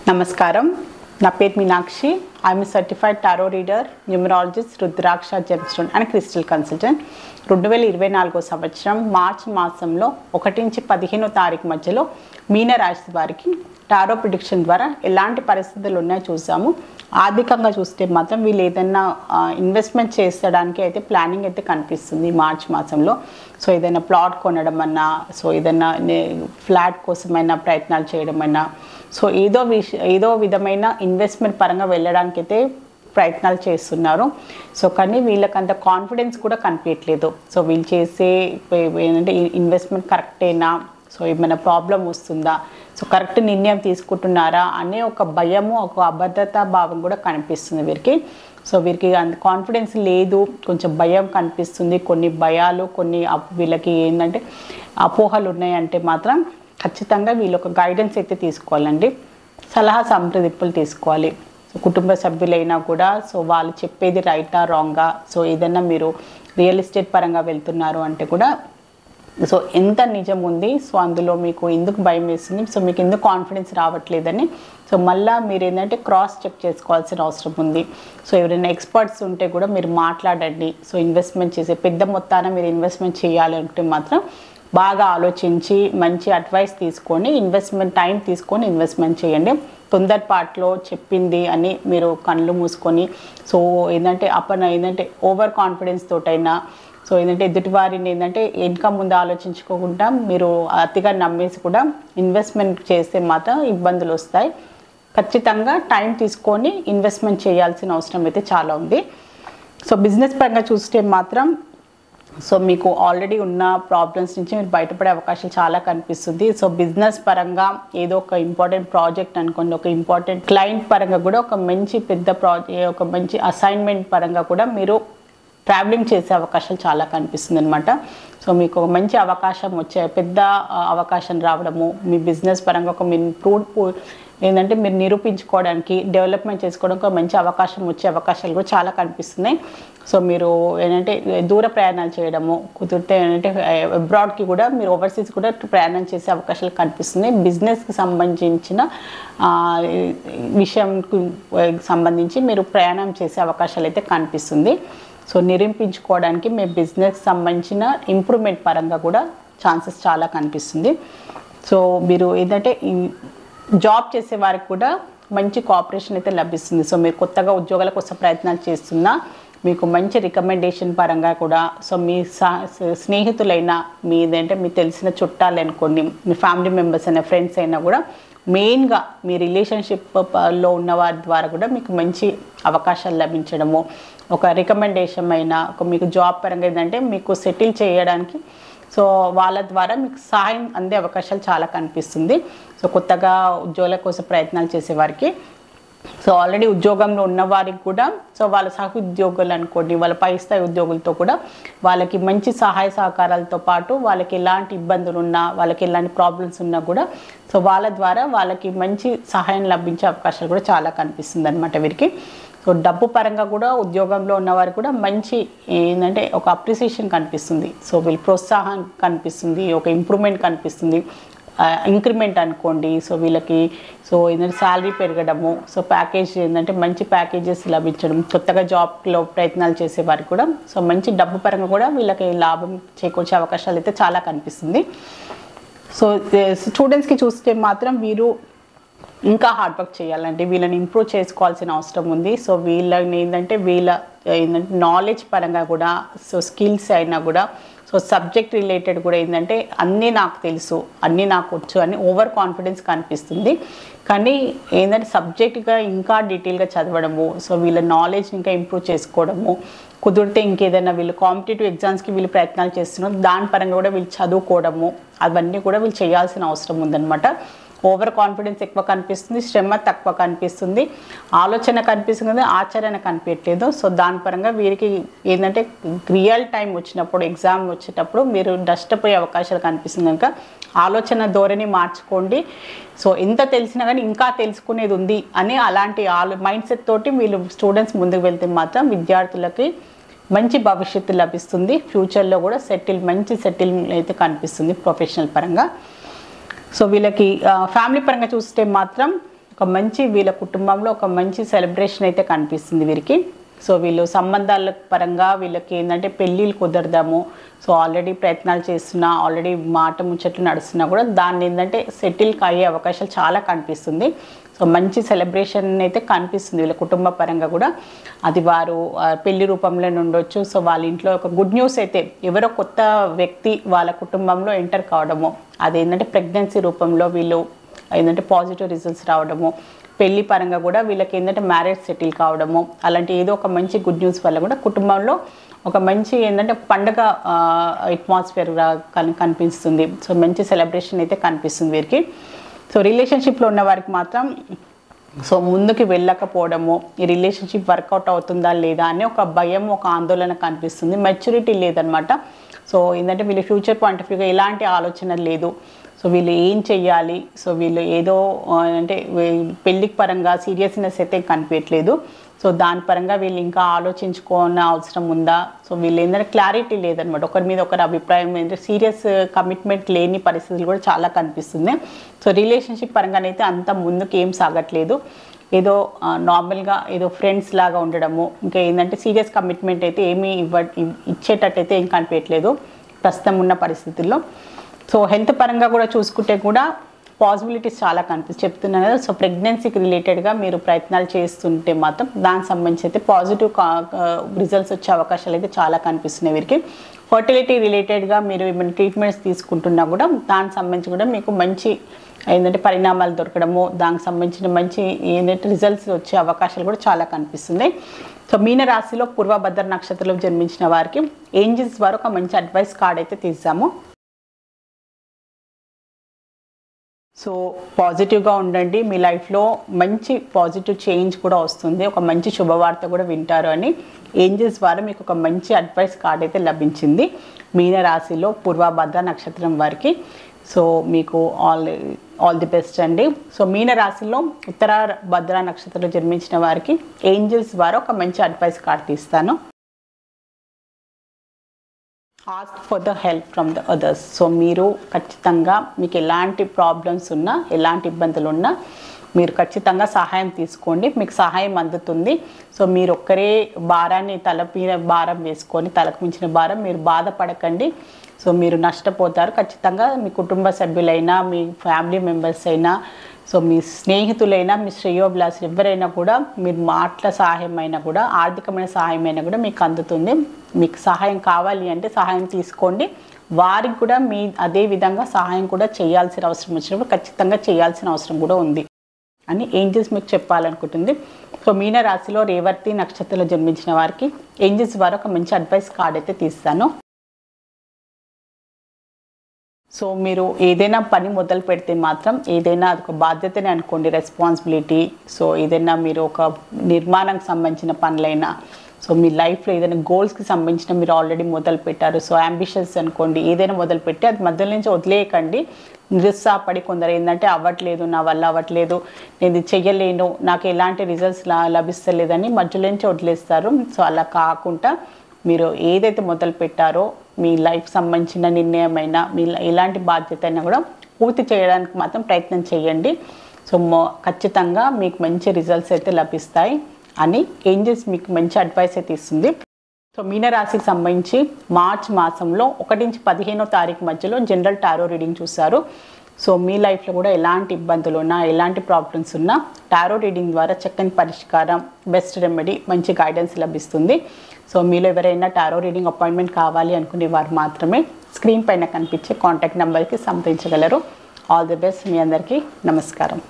నమస్కారం. నా పేరు Meenakshi. I'm certified tarot reader, numerologist, rudraksha gemstone and crystal consultant. 2024 సంవత్సరం మార్చి మాసంలో 1 నుంచి 15వ తారీఖు మధ్యలో మీనరాశి వారికి టారో ప్రిడిక్షన్ ద్వారా ఎలాంటి పరిస్థితులు ఉన్నాయో చూసాము. ఆర్థికంగా చూస్తే మాత్రం వీళ్ళు ఏదైనా ఇన్వెస్ట్మెంట్ చేసడానికి అయితే ప్లానింగ్ అయితే కనిపిస్తుంది మార్చి మాసంలో. సో ఏదైనా ప్లాట్ కొనడం అన్నా, సో ఏదైనా ఫ్లాట్ కోసమైనా ప్రయత్నాలు చేయడం అయినా, సో ఏదో విధమైన ఇన్వెస్ట్మెంట్ పరంగా వెళ్ళడానికి అయితే ప్రయత్నాలు చేస్తున్నారు. సో కానీ వీళ్ళకంత కాన్ఫిడెన్స్ కూడా కనిపించట్లేదు. సో వీళ్ళు చేసే ఏంటంటే ఇన్వెస్ట్మెంట్ కరెక్టేనా, సో ఏమైనా ప్రాబ్లం వస్తుందా, సో కరెక్ట్ నిర్ణయం తీసుకుంటున్నారా అనే ఒక భయము, ఒక అభద్రతా భావం కూడా కనిపిస్తుంది వీరికి. సో వీరికి అంత కాన్ఫిడెన్స్ లేదు, కొంచెం భయం కనిపిస్తుంది. కొన్ని భయాలు, కొన్ని వీళ్ళకి ఏంటంటే అపోహలు ఉన్నాయంటే మాత్రం ఖచ్చితంగా వీళ్ళు ఒక గైడెన్స్ అయితే తీసుకోవాలండి. సలహా సంప్రదింపులు తీసుకోవాలి. సో కుటుంబ సభ్యులైనా కూడా సో వాళ్ళు చెప్పేది రైటా రాంగా, సో ఏదైనా మీరు రియల్ ఎస్టేట్ పరంగా వెళ్తున్నారు అంటే కూడా సో ఎంత నిజం ఉంది, సో అందులో మీకు ఎందుకు భయం వేస్తుంది, సో మీకు ఎందుకు కాన్ఫిడెన్స్ రావట్లేదని సో మళ్ళీ మీరు ఏంటంటే క్రాస్ చెక్ చేసుకోవాల్సిన అవసరం ఉంది. సో ఎవరైనా ఎక్స్పర్ట్స్ ఉంటే కూడా మీరు మాట్లాడండి. సో ఇన్వెస్ట్మెంట్ చేసే పెద్ద మొత్తాన మీరు ఇన్వెస్ట్మెంట్ చేయాలి అంటే మాత్రం బాగా ఆలోచించి మంచి అడ్వైస్ తీసుకొని టైం తీసుకొని ఇన్వెస్ట్మెంట్ చేయండి. తొందరపాట్లో చెప్పింది అని మీరు కళ్ళు మూసుకొని సో ఏంటంటే ఓవర్ కాన్ఫిడెన్స్ తోటైనా, సో ఏంటంటే ఎదుటివారిని ఏంటంటే వెనక ముందు ఆలోచించుకోకుండా మీరు అతిగా నమ్మేసి కూడా ఇన్వెస్ట్మెంట్ చేస్తే మాత్రం ఇబ్బందులు వస్తాయి. ఖచ్చితంగా టైం తీసుకొని ఇన్వెస్ట్మెంట్ చేయాల్సిన అవసరం అయితే చాలా ఉంది. సో బిజినెస్ పరంగా చూస్తే మాత్రం సో మీకు ఆల్రెడీ ఉన్న ప్రాబ్లమ్స్ నుంచి మీరు బయటపడే అవకాశాలు చాలా కనిపిస్తుంది. సో బిజినెస్ పరంగా ఏదో ఒక ఇంపార్టెంట్ ప్రాజెక్ట్ అనుకోండి, ఒక ఇంపార్టెంట్ క్లయింట్ పరంగా కూడా ఒక మంచి పెద్ద ఒక మంచి అసైన్మెంట్ పరంగా కూడా మీరు ట్రావెలింగ్ చేసే అవకాశాలు చాలా కనిపిస్తుంది అనమాట. సో మీకు ఒక మంచి అవకాశం పెద్ద అవకాశం రావడము, మీ బిజినెస్ పరంగా ఒక ఏంటంటే మీరు నిరూపించుకోవడానికి, డెవలప్మెంట్ చేసుకోవడానికి ఒక మంచి అవకాశం వచ్చే అవకాశాలు కూడా చాలా కనిపిస్తున్నాయి. సో మీరు ఏంటంటే దూర ప్రయాణాలు చేయడము కుదిరితే ఏంటంటే అబ్రాడ్కి కూడా మీరు ఓవర్సీస్ కూడా ప్రయాణం చేసే అవకాశాలు కనిపిస్తున్నాయి. బిజినెస్కి సంబంధించిన విషయంకి సంబంధించి మీరు ప్రయాణం చేసే అవకాశాలు అయితే కనిపిస్తుంది. సో నిరూపించుకోవడానికి మీ బిజినెస్కి సంబంధించిన ఇంప్రూవ్మెంట్ పరంగా కూడా ఛాన్సెస్ చాలా కనిపిస్తుంది. సో మీరు ఏంటంటే జాబ్ చేసే వారికి కూడా మంచి కోఆపరేషన్ అయితే లభిస్తుంది. సో మీరు కొత్తగా ఉద్యోగాల కోసం ప్రయత్నాలు చేస్తున్నా మీకు మంచి రికమెండేషన్ పరంగా కూడా, సో మీ స్నేహితులైనా మీదంటే మీకు తెలిసిన చుట్టాలు అనుకోండి, మీ ఫ్యామిలీ మెంబర్స్ అయినా ఫ్రెండ్స్ అయినా కూడా మెయిన్గా మీ రిలేషన్షిప్లో ఉన్న వారి ద్వారా కూడా మీకు మంచి అవకాశాలు లభించడము, ఒక రికమెండేషన్ అయినా ఒక మీకు జాబ్ పరంగా ఏంటంటే మీకు సెటిల్ చేయడానికి సో వాళ్ళ ద్వారా మీకు సహాయం అందే అవకాశాలు చాలా కనిపిస్తుంది. సో కొత్తగా ఉద్యోగాల కోసం ప్రయత్నాలు చేసేవారికి, సో ఆల్రెడీ ఉద్యోగంలో ఉన్నవారికి కూడా సో వాళ్ళ సహోద్యోగులు అనుకోండి, వాళ్ళ పై స్థాయి ఉద్యోగులతో కూడా వాళ్ళకి మంచి సహాయ సహకారాలతో పాటు వాళ్ళకి ఎలాంటి ఇబ్బందులు ఉన్నా, వాళ్ళకి ఎలాంటి ప్రాబ్లమ్స్ ఉన్నా కూడా సో వాళ్ళ ద్వారా వాళ్ళకి మంచి సహాయం లభించే అవకాశాలు కూడా చాలా కనిపిస్తుంది అనమాట వీరికి. సో డబ్బు పరంగా కూడా ఉద్యోగంలో ఉన్నవారికి కూడా మంచి ఏంటంటే ఒక అప్రిసియేషన్ కనిపిస్తుంది. సో వీళ్ళు ప్రోత్సాహం కనిపిస్తుంది, ఒక ఇంప్రూవ్మెంట్ కనిపిస్తుంది, ఇంక్రిమెంట్ అనుకోండి. సో వీళ్ళకి సో ఏంటంటే శాలరీ పెరగడము, సో ప్యాకేజ్ ఏంటంటే మంచి ప్యాకేజెస్ లభించడం, కొత్తగా జాబ్లో ప్రయత్నాలు చేసే వారికి కూడా సో మంచి డబ్బు పరంగా కూడా వీళ్ళకి లాభం చేకూర్చే అవకాశాలు అయితే చాలా కనిపిస్తుంది. సో స్టూడెంట్స్కి చూస్తే మాత్రం వీరు ఇంకా హార్డ్ వర్క్ చేయాలంటే వీళ్ళని ఇంప్రూవ్ చేసుకోవాల్సిన అవసరం ఉంది. సో వీళ్ళని ఏంటంటే నాలెడ్జ్ పరంగా కూడా, సో స్కిల్స్ అయినా కూడా, సో సబ్జెక్ట్ రిలేటెడ్ కూడా ఏంటంటే అన్నీ నాకు తెలుసు, అన్నీ నాకు వచ్చు అని ఓవర్ కాన్ఫిడెన్స్ కనిపిస్తుంది. కానీ ఏంటంటే సబ్జెక్ట్గా ఇంకా డీటెయిల్గా చదవడము, సో వీళ్ళ నాలెడ్జ్ ఇంకా ఇంప్రూవ్ చేసుకోవడము, కుదిరితే ఇంకేదైనా వీళ్ళు కాంపిటేటివ్ ఎగ్జామ్స్కి వీళ్ళు ప్రయత్నాలు చేస్తున్నారు దాని పరంగా కూడా వీళ్ళు చదువుకోవడము, అవన్నీ కూడా వీళ్ళు చేయాల్సిన అవసరం ఉందన్నమాట. ఓవర్ కాన్ఫిడెన్స్ ఎక్కువ కనిపిస్తుంది, శ్రమ తక్కువ కనిపిస్తుంది, ఆలోచన కనిపిస్తుంది, ఆచరణ కనిపించట్లేదు. సో దాని పరంగా వీరికి ఏంటంటే రియల్ టైం వచ్చినప్పుడు, ఎగ్జామ్ వచ్చేటప్పుడు మీరు నష్టపోయే అవకాశాలు కనిపిస్తుంది. కనుక ఆలోచన ధోరణి మార్చుకోండి. సో ఎంత తెలిసినా కానీ ఇంకా తెలుసుకునేది ఉంది అని అలాంటి మైండ్ సెట్ తోటి వీళ్ళు స్టూడెంట్స్ ముందుకు వెళ్తే మాత్రం విద్యార్థులకి మంచి భవిష్యత్తు లభిస్తుంది. ఫ్యూచర్లో కూడా మంచి సెటిల్ అయితే కనిపిస్తుంది ప్రొఫెషనల్ పరంగా. సో వీళ్ళకి ఫ్యామిలీ పరంగా చూస్తే మాత్రం ఒక మంచి వీళ్ళ కుటుంబంలో ఒక మంచి సెలబ్రేషన్ అయితే కనిపిస్తుంది వీరికి. సో వీళ్ళు సంబంధాల పరంగా వీళ్ళకి ఏంటంటే పెళ్ళిళ్ళు కుదరదాము, సో ఆల్రెడీ ప్రయత్నాలు చేస్తున్నా, ఆల్రెడీ మాట ముచ్చట్లు నడుస్తున్నా కూడా దాన్ని ఏంటంటే సెటిల్ అయ్యే అవకాశాలు చాలా కనిపిస్తుంది. సో మంచి సెలబ్రేషన్ అయితే కనిపిస్తుంది వీళ్ళ కుటుంబ పరంగా కూడా. అది వారు పెళ్లి రూపంలో ఉండొచ్చు. సో వాళ్ళ ఇంట్లో ఒక గుడ్ న్యూస్ అయితే ఎవరో కొత్త వ్యక్తి వాళ్ళ కుటుంబంలో ఎంటర్ కావడము, అదేంటంటే ప్రెగ్నెన్సీ రూపంలో వీళ్ళు ఏంటంటే పాజిటివ్ రిజల్ట్స్ రావడము, పెళ్లి పరంగా కూడా వీళ్ళకి ఏంటంటే మ్యారేజ్ సెటిల్ కావడము, అలాంటి ఏదో ఒక మంచి గుడ్ న్యూస్ వల్ల కూడా కుటుంబంలో ఒక మంచి ఏంటంటే పండగ అట్మాస్ఫియర్ కనిపిస్తుంది. సో మంచి సెలబ్రేషన్ అయితే కనిపిస్తుంది వీరికి. సో రిలేషన్షిప్లో ఉన్న వారికి మాత్రం సో ముందుకు వెళ్ళకపోవడము, ఈ రిలేషన్షిప్ వర్కౌట్ అవుతుందా లేదా అని ఒక భయం, ఒక ఆందోళన కనిపిస్తుంది. మెచ్యూరిటీ లేదనమాట. సో ఏంటంటే వీళ్ళ ఫ్యూచర్ పాయింట్ ఆఫ్ వ్యూగా ఎలాంటి ఆలోచన లేదు. సో వీళ్ళు ఏం చెయ్యాలి, సో వీళ్ళు ఏదో అంటే పెళ్ళికి పరంగా సీరియస్నెస్ అయితే కనిపించట్లేదు. సో దాని పరంగా వీళ్ళు ఇంకా ఆలోచించుకోవాల్సిన అవసరం ఉందా, సో వీళ్ళు ఏంటంటే క్లారిటీ లేదనమాట. ఒకరి మీద ఒకరి అభిప్రాయం ఏంటంటే సీరియస్ కమిట్మెంట్ లేని పరిస్థితులు కూడా చాలా కనిపిస్తుంది. సో రిలేషన్షిప్ పరంగానైతే అంత ముందుకు ఏం సాగట్లేదు, ఏదో నార్మల్గా ఏదో ఫ్రెండ్స్ లాగా ఉండడము, ఇంకా ఏంటంటే సీరియస్ కమిట్మెంట్ అయితే ఏమీ ఇచ్చేటట్టయితే ఏం కనిపించట్లేదు ప్రస్తుతం ఉన్న పరిస్థితుల్లో. సో హెల్త్ పరంగా కూడా చూసుకుంటే కూడా పాసిబిలిటీస్ చాలా చెప్తున్నాను కదా. సో ప్రెగ్నెన్సీకి రిలేటెడ్గా మీరు ప్రయత్నాలు చేస్తుంటే మాత్రం దానికి సంబంధించి అయితే పాజిటివ్ రిజల్ట్స్ వచ్చే అవకాశాలు అయితే చాలా కనిపిస్తున్నాయి వీరికి. ఫర్టిలిటీ రిలేటెడ్గా మీరు ఏమైనా ట్రీట్మెంట్స్ తీసుకుంటున్నా కూడా దానికి సంబంధించి కూడా మీకు మంచి ఏంటంటే పరిణామాలు దొరకడము, దానికి సంబంధించిన మంచి ఏంటంటే రిజల్ట్స్ వచ్చే అవకాశాలు కూడా చాలా కనిపిస్తున్నాయి. సో మీన రాశిలో పూర్వభద్ర నక్షత్రంలో జన్మించిన వారికి ఏంజల్స్ ద్వారా ఒక మంచి అడ్వైస్ కార్డ్ అయితే తీసాము. సో పాజిటివ్గా ఉండండి, మీ లైఫ్లో మంచి పాజిటివ్ చేంజ్ కూడా వస్తుంది, ఒక మంచి శుభవార్త కూడా వింటారు అని ఏంజల్స్ ద్వారా మీకు ఒక మంచి అడ్వైస్ కార్డ్ అయితే లభించింది మీన రాశిలో పూర్వభద్ర నక్షత్రం వారికి. సో మీకు ఆల్ ది బెస్ట్ అండి. సో మీన రాశిలో ఉత్తర భద్ర నక్షత్రంలో జన్మించిన వారికి ఏంజల్స్ ద్వారా ఒక మంచి అడ్వైస్ కార్డ్ తీస్తాను. Ask for the help from the others. So మీరు ఖచ్చితంగా మీకు ఎలాంటి ప్రాబ్లమ్స్ ఉన్నా, ఎలాంటి ఇబ్బందులు ఉన్నా మీరు ఖచ్చితంగా సహాయం తీసుకోండి, మీకు సహాయం అందుతుంది. సో మీరు ఒక్కరే భారాన్ని తల మీద భారం వేసుకొని తలకు మించిన భారం మీరు బాధపడకండి. సో మీరు నష్టపోతారు ఖచ్చితంగా. మీ కుటుంబ సభ్యులైనా, మీ ఫ్యామిలీ మెంబర్స్ అయినా, సో మీ స్నేహితులైనా, మీ శ్రేయోభిలాషులు ఎవరైనా కూడా మీరు మాటల సహాయం అయినా కూడా, ఆర్థికమైన సహాయం అయినా కూడా మీకు అందుతుంది. మీకు సహాయం కావాలి అంటే సహాయం తీసుకోండి. వారికి కూడా మీ అదే విధంగా సహాయం కూడా చేయాల్సిన అవసరం వచ్చినప్పుడు ఖచ్చితంగా చేయాల్సిన అవసరం కూడా ఉంది అని ఏంజల్స్ మీకు చెప్పాలనుకుంటుంది. సో మీన రాశిలో రేవతి నక్షత్రంలో జన్మించిన వారికి ఏంజల్స్ ద్వారా ఒక మంచి అడ్వైస్ కార్డ్ అయితే తీస్తాను. సో మీరు ఏదైనా పని మొదలు పెడితే మాత్రం ఏదైనా అదొక బాధ్యతనే అనుకోండి, రెస్పాన్సిబిలిటీ. సో ఏదైనా మీరు ఒక నిర్మాణానికి సంబంధించిన పనులైనా, సో మీ లైఫ్లో ఏదైనా గోల్స్కి సంబంధించిన మీరు ఆల్రెడీ మొదలు పెట్టారు, సో అంబిషన్స్ అనుకోండి, ఏదైనా మొదలు పెట్టి అది మధ్యలో నుంచి వదిలేయకండి. నిరుత్సాహపడి కొందరు ఏంటంటే అవ్వట్లేదు, నా వల్ల అవ్వట్లేదు, నేను ఇది చెయ్యలేను, నాకు ఎలాంటి రిజల్ట్స్ లభిస్తలేదని మధ్యలో నుంచి వదిలేస్తారు. సో అలా కాకుండా మీరు ఏదైతే మొదలు పెట్టారో మీ లైఫ్ సంబంధించిన నిర్ణయమైనా, మీ ఎలాంటి బాధ్యత అయినా కూడా పూర్తి చేయడానికి మాత్రం ప్రయత్నం చేయండి. సో ఖచ్చితంగా మీకు మంచి రిజల్ట్స్ అయితే లభిస్తాయి అని ఏంజల్స్ మీకు మంచి అడ్వైస్ అయితే ఇస్తుంది. సో మీనరాశికి సంబంధించి మార్చ్ మాసంలో 1 నుంచి 15వ తారీఖు మధ్యలో జనరల్ టారో రీడింగ్ చూస్తారు. సో మీ లైఫ్లో కూడా ఎలాంటి ఇబ్బందులు ఉన్నా, ఎలాంటి ప్రాబ్లమ్స్ ఉన్నా టారో రీడింగ్ ద్వారా చక్కని పరిష్కారం, బెస్ట్ రెమెడీ, మంచి గైడెన్స్ లభిస్తుంది. సో మీలో ఎవరైనా టారో రీడింగ్ అపాయింట్మెంట్ కావాలి అనుకునే వారు మాత్రమే స్క్రీన్ పైన కనిపించే కాంటాక్ట్ నెంబర్కి సంప్రదించగలరు. All the best. మీ అందరికీ నమస్కారం.